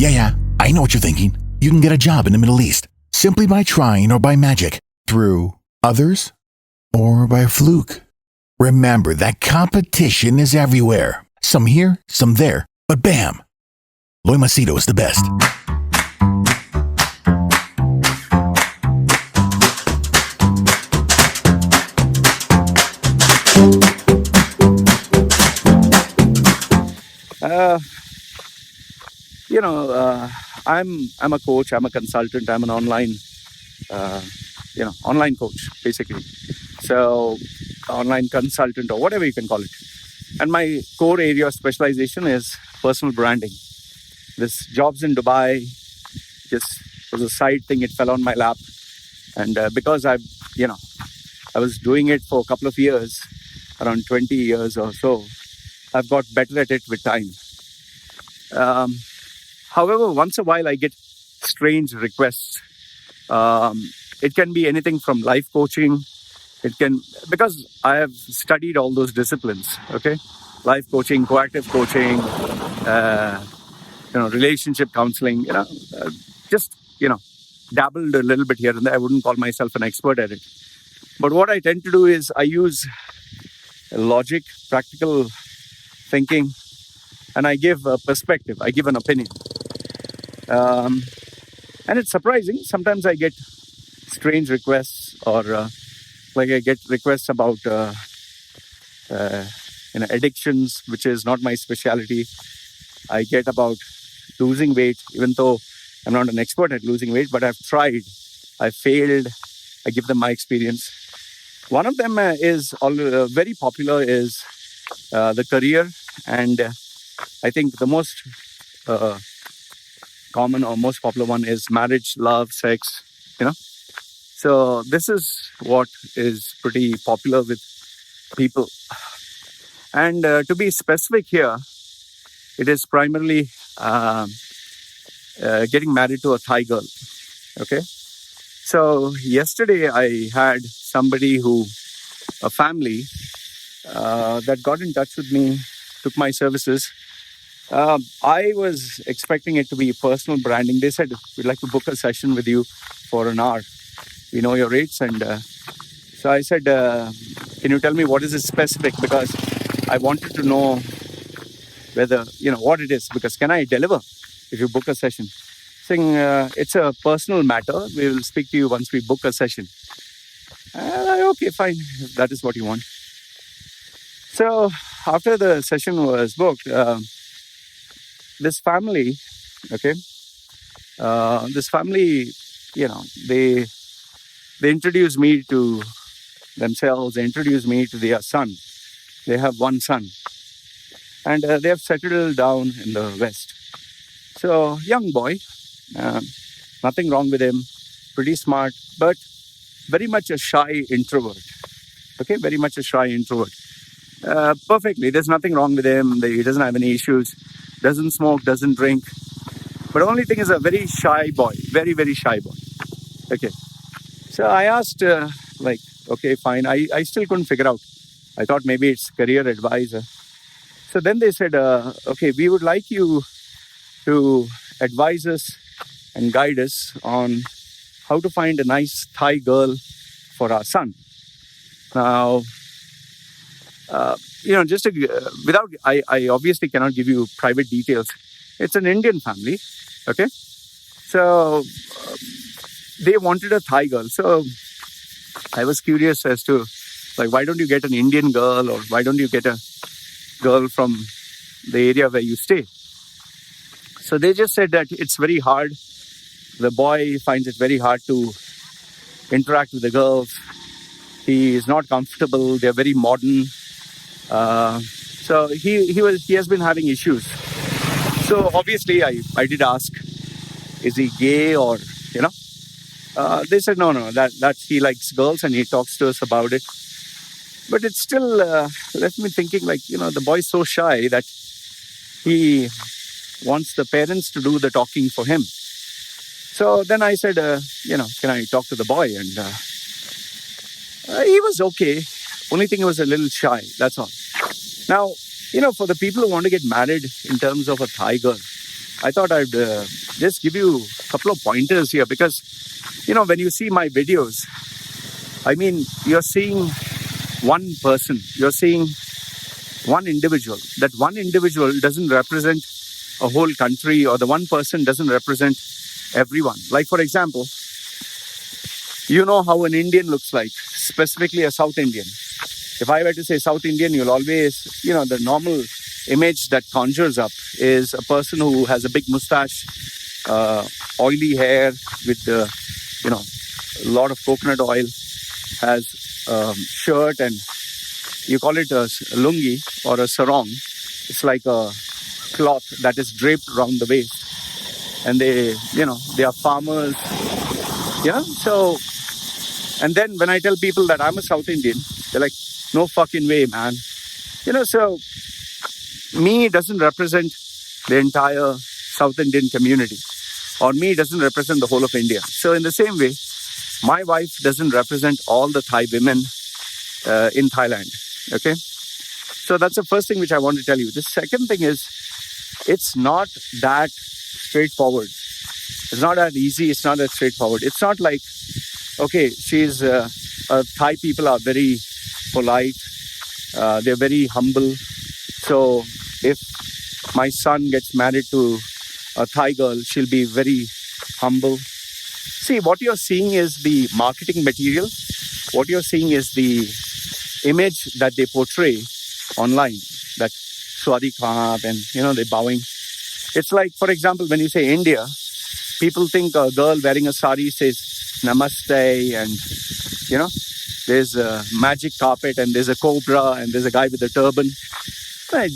Yeah, I know what you're thinking. You can get a job in the Middle East simply by trying or by magic, through others, or by fluke. Remember that competition is everywhere. Some here, some there, but bam! Loy Machedo is the best. I'm a coach. I'm a consultant. I'm an online online coach, basically. So, online consultant or whatever you can call it. And my core area of specialization is personal branding. This jobs in Dubai just was a side thing. It fell on my lap. And because I was doing it for a couple of years, around 20 years or so, I've got better at it with time. However, once a while I get strange requests. It can be anything from life coaching. Because I have studied all those disciplines, okay? Life coaching, proactive coaching, relationship counseling, just dabbled a little bit here and there. I wouldn't call myself an expert at it. But what I tend to do is I use logic, practical thinking, and I give a perspective. I give an opinion. And it's surprising. Sometimes I get strange requests, or I get requests about addictions, which is not my specialty. I get about losing weight, even though I'm not an expert at losing weight, but I've tried. I failed. I give them my experience. One of them is very popular is the career, and I think the most common or most popular one is marriage, love, sex, So this is what is pretty popular with people. And to be specific here, it is primarily getting married to a Thai girl. Okay. So yesterday I had a family that got in touch with me, took my services. I was expecting it to be personal branding. They said, we'd like to book a session with you for an hour. We know your rates. And so I said, can you tell me what is it specific? Because I wanted to know whether, what it is. Because can I deliver if you book a session? Saying, it's a personal matter. We will speak to you once we book a session. Okay, fine. If that is what you want. So after the session was booked, this family, they introduced me to themselves. They introduced me to their son. They have one son. And they have settled down in the West. So, young boy, nothing wrong with him, pretty smart, but very much a shy introvert. Okay, very much a shy introvert. Perfectly, there's nothing wrong with him. He doesn't have any issues. Doesn't smoke, doesn't drink. But the only thing is a very shy boy, very, very shy boy. Okay. So I asked, okay, fine. I still couldn't figure out. I thought maybe it's career advisor. So then they said, okay, we would like you to advise us and guide us on how to find a nice Thai girl for our son. Now, I obviously cannot give you private details. It's an Indian family, okay? So they wanted a Thai girl. So I was curious as to, why don't you get an Indian girl, or why don't you get a girl from the area where you stay? So they just said that it's very hard. The boy finds it very hard to interact with the girls. He is not comfortable. They're very modern. So he has been having issues. So obviously I did ask, is he gay, or they said no, that he likes girls and he talks to us about it. But it's still left me thinking, the boy is so shy that he wants the parents to do the talking for him. So then I said, can I talk to the boy? And he was okay. Only thing, he was a little shy. That's all. Now, for the people who want to get married in terms of a Thai girl, I thought I'd just give you a couple of pointers here because, when you see my videos, I mean, you're seeing one person, you're seeing one individual. That one individual doesn't represent a whole country, or the one person doesn't represent everyone. Like, for example, you know how an Indian looks like, specifically a South Indian. If I were to say South Indian, you'll always, the normal image that conjures up is a person who has a big mustache, oily hair with, a lot of coconut oil, has shirt, and you call it a lungi or a sarong. It's like a cloth that is draped around the waist. And they are farmers. So, and then when I tell people that I'm a South Indian, they're like, no fucking way, man. So me doesn't represent the entire South Indian community, or me doesn't represent the whole of India. So in the same way, my wife doesn't represent all the Thai women in Thailand. Okay. So that's the first thing which I want to tell you. The second thing is, it's not that straightforward. It's not that easy. It's not that straightforward. It's not like, okay, Thai people are very polite. They're very humble. So if my son gets married to a Thai girl, she'll be very humble. See, what you're seeing is the marketing material. What you're seeing is the image that they portray online, that Swadi Khap and, they're bowing. It's like, for example, when you say India, people think a girl wearing a sari says namaste, and, there's a magic carpet, and there's a cobra, and there's a guy with a turban. Right.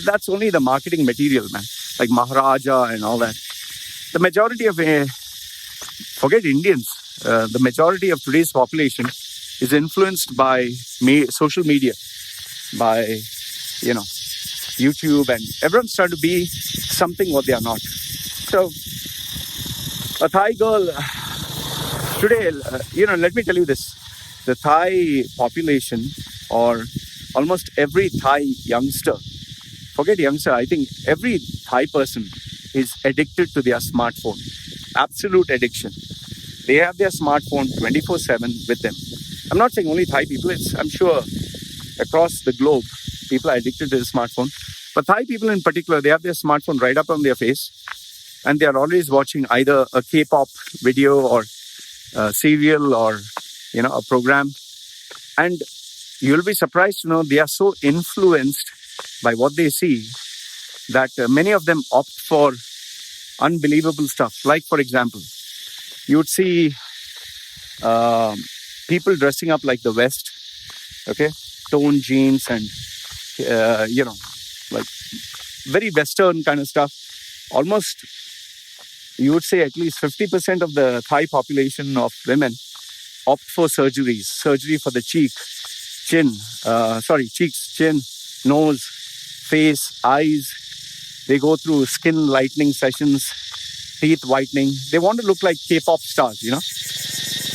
That's only the marketing material, man. Like Maharaja and all that. The majority of, forget Indians, the majority of today's population is influenced by social media, by, YouTube, and everyone's trying to be something what they are not. So, a Thai girl, today, let me tell you this. The Thai population, or almost every Thai youngster, forget youngster, I think every Thai person is addicted to their smartphone. Absolute addiction. They have their smartphone 24/7 with them. I'm not saying only Thai people. I'm sure across the globe, people are addicted to the smartphone. But Thai people in particular, they have their smartphone right up on their face, and they are always watching either a K-pop video or a serial or, a program. And you'll be surprised to know they are so influenced by what they see that many of them opt for unbelievable stuff. Like, for example, you would see people dressing up like the West, okay? Toned jeans and, like very Western kind of stuff. Almost, you would say at least 50% of the Thai population of women opt for surgery for the cheeks, chin, nose, face, eyes. They go through skin lightening sessions, teeth whitening. They want to look like K-pop stars,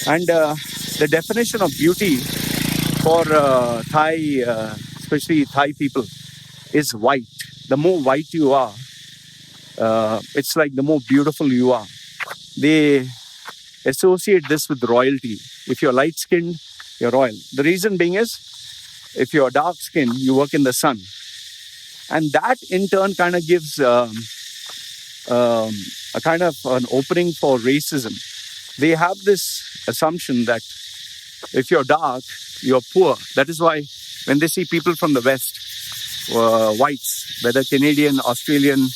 And the definition of beauty for Thai, especially Thai people, is white. The more white you are, it's like the more beautiful you are. They associate this with royalty. If you're light-skinned, you're royal. The reason being is, if you're dark-skinned, you work in the sun. And that in turn kind of gives a kind of an opening for racism. They have this assumption that if you're dark, you're poor. That is why when they see people from the West, whites, whether Canadian, Australian,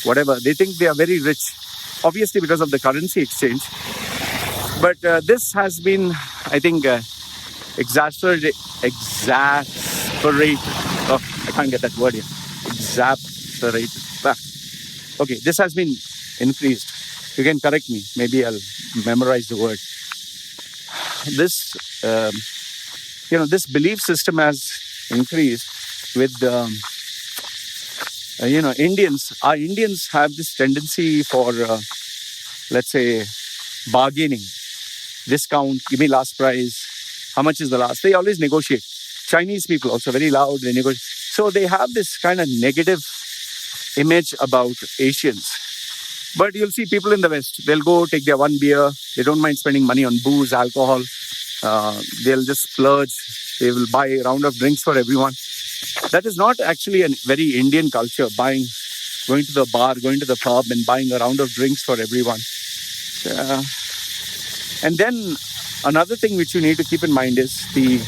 whatever, they think they are very rich, obviously because of the currency exchange. But this has been, I think, exasperated. Oh, I can't get that word here. Exasperated. Okay, this has been increased. You can correct me. Maybe I'll memorize the word. This, this belief system has increased with, Indians. Our Indians have this tendency for, let's say, bargaining. Discount, give me last price. How much is the last? They always negotiate. Chinese people also very loud. They negotiate. So they have this kind of negative image about Asians. But you'll see people in the West, they'll go take their one beer. They don't mind spending money on booze, alcohol. They'll just splurge. They will buy a round of drinks for everyone. That is not actually a very Indian culture, going to the bar, going to the pub and buying a round of drinks for everyone. And then another thing which you need to keep in mind is the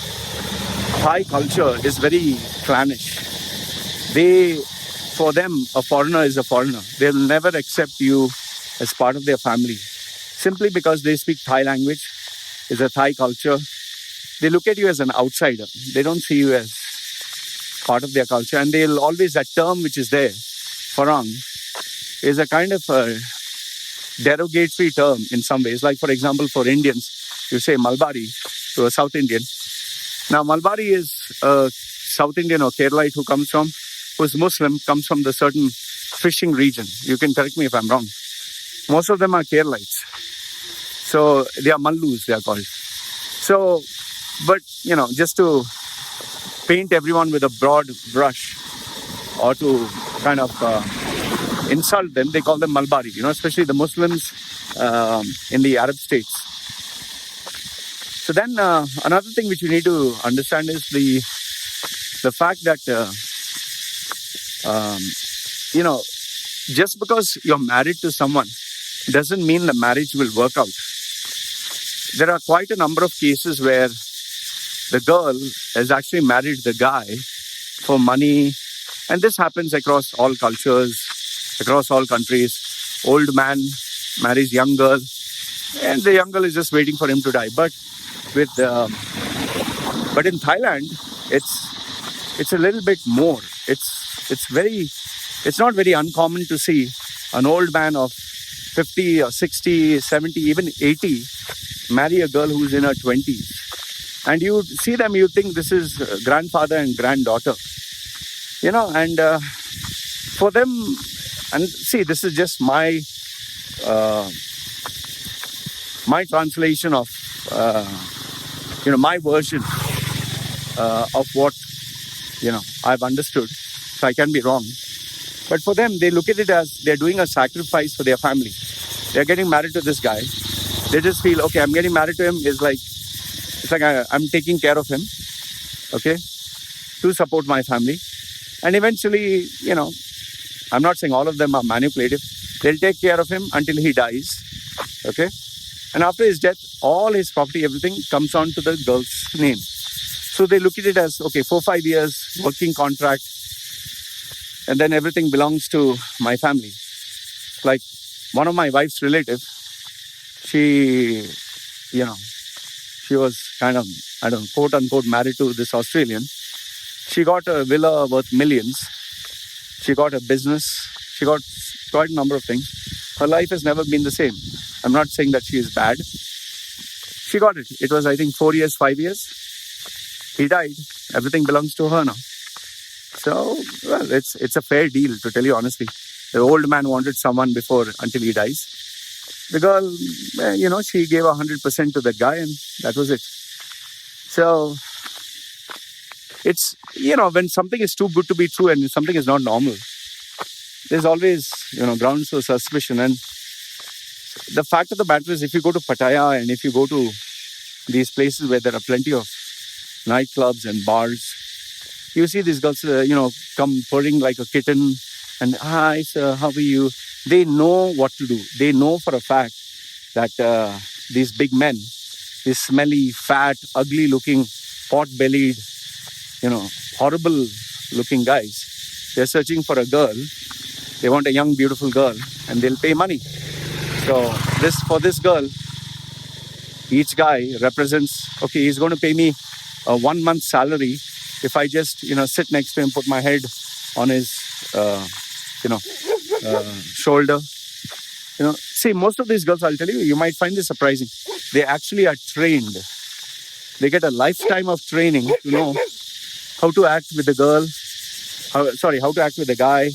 Thai culture is very clannish. For them, a foreigner is a foreigner. They'll never accept you as part of their family simply because they speak Thai language, is a Thai culture. They look at you as an outsider. They don't see you as part of their culture. And they'll always, that term which is there, Farang, is a kind of a derogatory term in some ways. Like, for example, for Indians, you say Malbari to a South Indian. Now, Malbari is a South Indian or Keralite who's Muslim, comes from the certain fishing region. You can correct me if I'm wrong. Most of them are Keralites. So they are Mallus, they are called. So, but, just to paint everyone with a broad brush or to kind of insult them, they call them Malbari, especially the Muslims in the Arab states. So then another thing which you need to understand is the fact that, just because you're married to someone doesn't mean the marriage will work out. There are quite a number of cases where the girl has actually married the guy for money. And this happens across all cultures, across all countries. Old man marries young girl, and the young girl is just waiting for him to die. But in Thailand, it's a little bit more. It's not very uncommon to see an old man of 50 or 60, 70, even 80 marry a girl who's in her 20s. And you see them, you think this is grandfather and granddaughter. And for them, and see, this is just my translation of, my version of what, I've understood. So I can be wrong. But for them, they look at it as they're doing a sacrifice for their family. They're getting married to this guy. They just feel, okay, I'm getting married to him. It's like I'm taking care of him, okay, to support my family. And eventually, I'm not saying all of them are manipulative. They'll take care of him until he dies, okay? And after his death, all his property, everything comes on to the girl's name. So they look at it as, okay, 4-5 years, working contract, and then everything belongs to my family. Like one of my wife's relative, she was kind of, quote unquote, married to this Australian. She got a villa worth millions. She got a business. She got quite a number of things. Her life has never been the same. I'm not saying that she is bad. She got it. It was, I think, 4 years, 5 years. He died. Everything belongs to her now. So, well, it's a fair deal, to tell you honestly. The old man wanted someone until he dies. The girl, she gave 100% to the guy, and that was it. So, it's, when something is too good to be true and something is not normal, there's always, grounds for suspicion. And the fact of the matter is, if you go to Pattaya and if you go to these places where there are plenty of nightclubs and bars, you see these girls, come purring like a kitten and, hi, sir, how are you? They know what to do. They know for a fact that these big men, these smelly, fat, ugly-looking, pot-bellied, horrible-looking guys, they're searching for a girl. They want a young, beautiful girl, and they'll pay money. So for this girl, each guy represents, okay, he's going to pay me a 1 month salary if I just, sit next to him, put my head on his, shoulder. See, most of these girls, I'll tell you might find this surprising. They actually are trained. They get a lifetime of training to know how to act with the girl, how to act with the guy,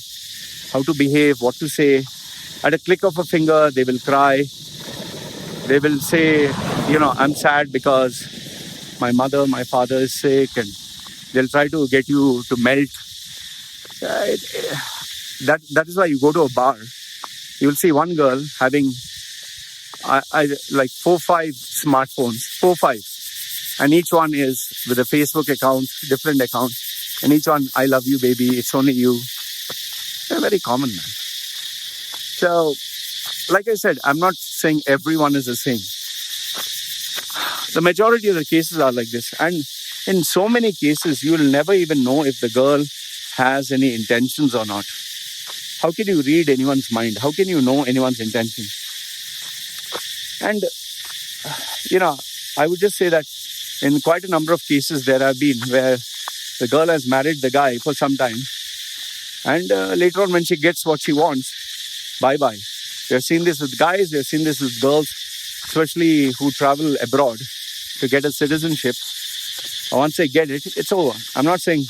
how to behave, what to say. At a click of a finger, they will cry. They will say, I'm sad because my mother, my father is sick, and they'll try to get you to melt. That is why you go to a bar, you will see one girl having like 4-5 smartphones, 4-5, and each one is with a Facebook account, different account, and each one, I love you, baby, it's only you. They're very common, man. So, like I said, I'm not saying everyone is the same. The majority of the cases are like this, and in so many cases, you will never even know if the girl has any intentions or not. How can you read anyone's mind? How can you know anyone's intention? And, I would just say that in quite a number of cases there have been where the girl has married the guy for some time, and later on when she gets what she wants, bye-bye. We have seen this with guys, we have seen this with girls, especially who travel abroad to get a citizenship. Once they get it, it's over. I'm not saying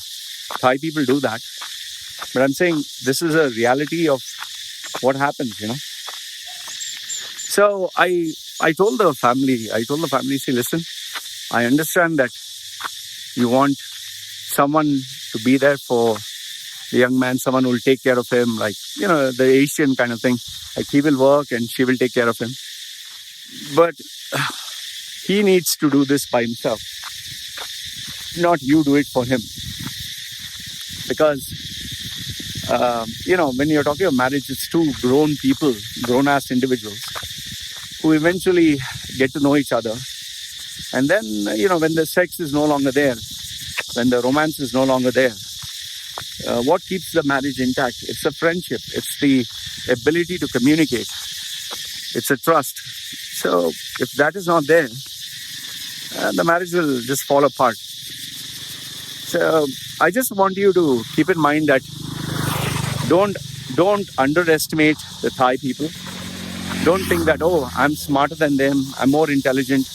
Thai people do that, but I'm saying this is a reality of what happens, So I told the family, see, listen, I understand that you want someone to be there for the young man, someone who will take care of him, like, the Asian kind of thing. Like, he will work and she will take care of him. But he needs to do this by himself, not you do it for him. Because, when you're talking about marriage, it's two grown people, grown-ass individuals who eventually get to know each other. And then, when the sex is no longer there, when the romance is no longer there, what keeps the marriage intact? It's the friendship. It's the ability to communicate. It's a trust. So if that is not there, the marriage will just fall apart. So I just want you to keep in mind that don't underestimate the Thai people. Don't think that, I'm smarter than them, I'm more intelligent,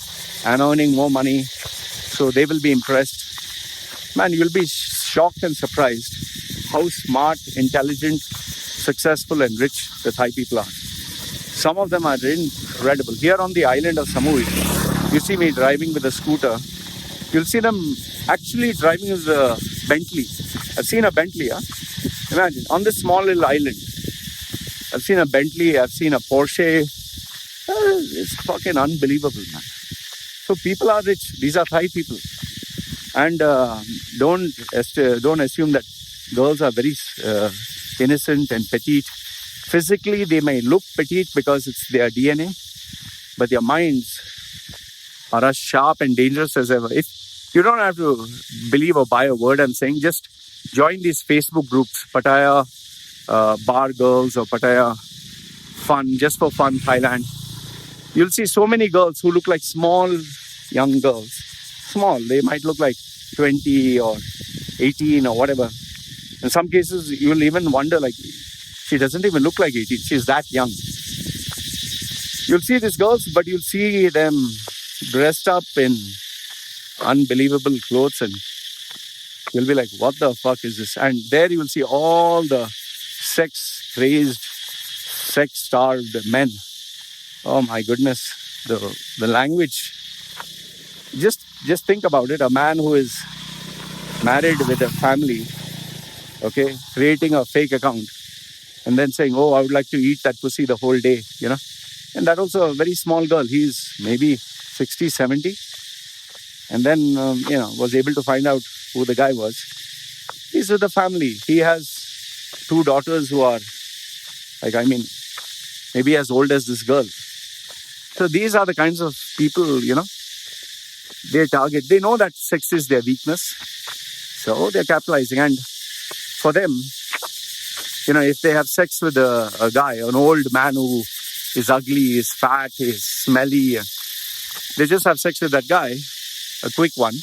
I'm earning more money, so they will be impressed. Man, you'll be shocked and surprised how smart, intelligent, successful and rich the Thai people are. Some of them are incredible. Here on the island of Samui, you see me driving with a scooter. You'll see them actually driving with a Bentley. I've seen a Bentley, Imagine, on this small little island. I've seen a Bentley, I've seen a Porsche. It's fucking unbelievable, man. So people are rich. These are Thai people. And don't assume that girls are very innocent and petite. Physically, they may look petite because it's their DNA, but their minds are as sharp and dangerous as ever. If you don't have to believe or buy a word I'm saying, just join these Facebook groups, Pattaya Bar Girls or Pattaya Fun, just for fun, Thailand. You'll see so many girls who look like small young girls. Small, they might look like 20 or 18 or whatever. In some cases, you'll even wonder, like, she doesn't even look like 18. She's that young. You'll see these girls, but you'll see them dressed up in unbelievable clothes and you'll be like, what the fuck is this? And there you will see all the sex-crazed, sex-starved men. Oh my goodness, the language. Just think about it. A man who is married with a family, okay, creating a fake account and then saying, I would like to eat that pussy the whole day, And that also a very small girl. He's maybe 60, 70. And then, was able to find out who the guy was. He's with the family. He has 2 daughters who are, maybe as old as this girl. So these are the kinds of people, they target. They know that sex is their weakness. So they're capitalizing. And for them, if they have sex with a guy, an old man who is ugly, is fat, is smelly, they just have sex with that guy, a quick one,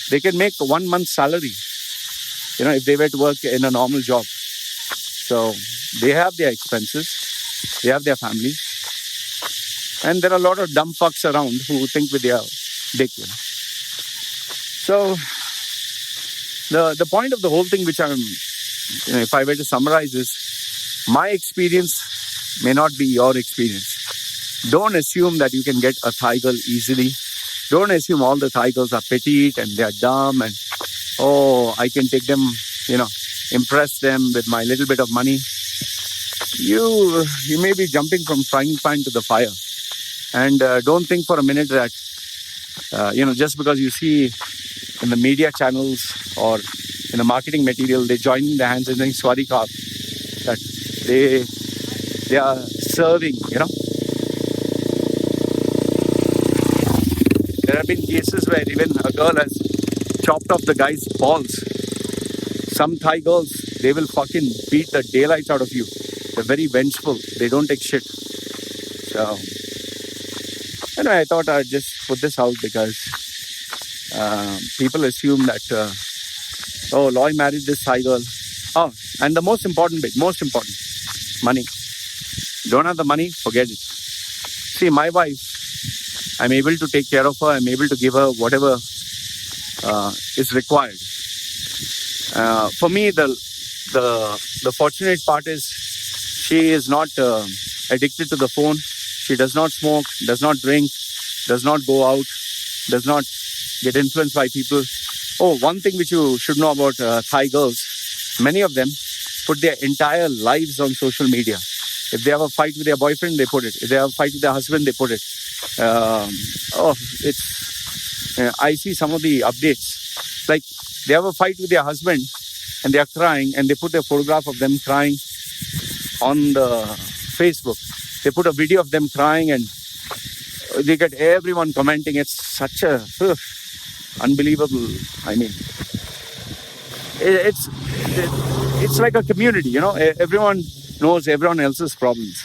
they can make 1 month's salary, if they were to work in a normal job. So they have their expenses, they have their families, and there are a lot of dumb fucks around who think with their dick, So the point of the whole thing, which I'm, if I were to summarize, is my experience may not be your experience. Don't assume that you can get a Thai girl easily. Don't assume all the Thai girls are petite and they're dumb and, I can take them, impress them with my little bit of money, you may be jumping from frying pan to the fire. And don't think for a minute that, just because you see in the media channels or in the marketing material, they join their hands and saying, "Swari Kaap," that they are serving, There have been cases where even a girl has chopped off the guy's balls. Some Thai girls, they will fucking beat the daylights out of you. They're very vengeful. They don't take shit. So, anyway, I thought I'd just put this out because people assume that, Loy married this Thai girl. Oh, and the most important, money. Don't have the money, forget it. See, my wife, I'm able to take care of her. I'm able to give her whatever is required. For me, the fortunate part is she is not addicted to the phone. She does not smoke, does not drink, does not go out, does not get influenced by people. Oh, one thing which you should know about Thai girls, many of them put their entire lives on social media. If they have a fight with their boyfriend, they put it. If they have a fight with their husband, they put it. I see some of the updates. Like, they have a fight with their husband and they are crying, and they put a photograph of them crying on the Facebook. They put a video of them crying and they get everyone commenting. It's such a unbelievable. I mean, it's like a community, Everyone knows everyone else's problems.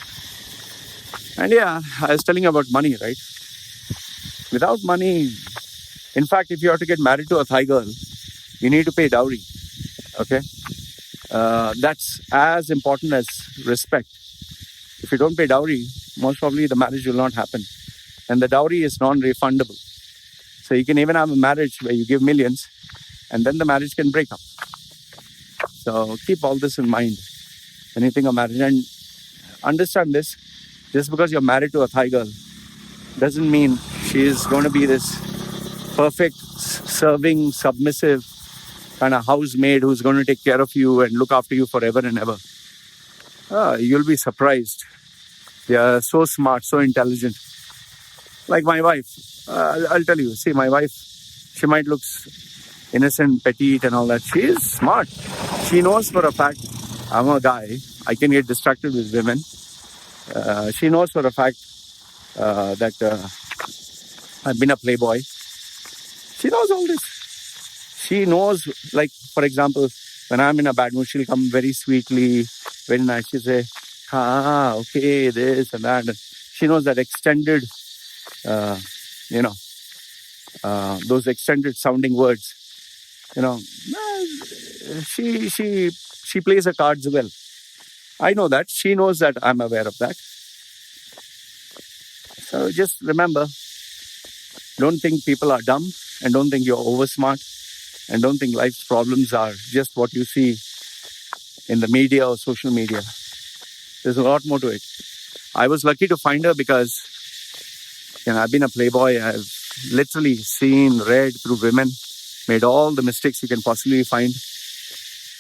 And yeah, I was telling you about money, right? Without money, in fact, if you have to get married to a Thai girl, you need to pay dowry. Okay? That's as important as respect. If you don't pay dowry, most probably the marriage will not happen. And the dowry is non-refundable. So you can even have a marriage where you give millions and then the marriage can break up. So keep all this in mind when you think of marriage. And understand this, just because you're married to a Thai girl doesn't mean she is going to be this perfect, serving, submissive kind of housemaid who's going to take care of you and look after you forever and ever. You'll be surprised. They are so smart, so intelligent. Like my wife, I'll tell you. See, my wife, she might look innocent, petite and all that. She is smart. She knows for a fact I'm a guy. I can get distracted with women. She knows for a fact that I've been a playboy. She knows all this. She knows, like, for example, when I'm in a bad mood, she'll come very sweetly, very nice. She'll say, okay, this and that. And she knows that extended, those extended sounding words. She plays her cards well. I know that. She knows that I'm aware of that. So just remember, don't think people are dumb, and don't think you're over smart, and don't think life's problems are just what you see in the media or social media. There's a lot more to it. I was lucky to find her because I've been a playboy. I've literally seen, read through women, made all the mistakes you can possibly find.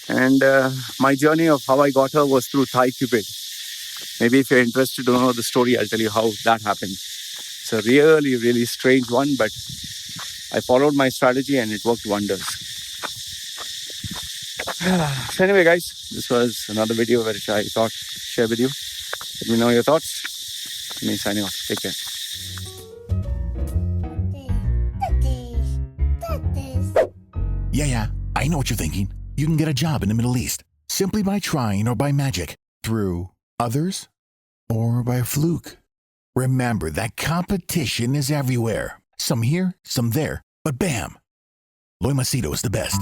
And my journey of how I got her was through Thai Cupid. Maybe if you're interested to know the story, I'll tell you how that happened. It's a really, really strange one, but I followed my strategy and it worked wonders. So anyway, guys, this was another video which I thought share with you. Let me know your thoughts. Let me sign off. Take care. Yeah, I know what you're thinking. You can get a job in the Middle East simply by trying or by magic through others or by fluke. Remember that competition is everywhere. Some here, some there, but bam! Loy Machedo is the best.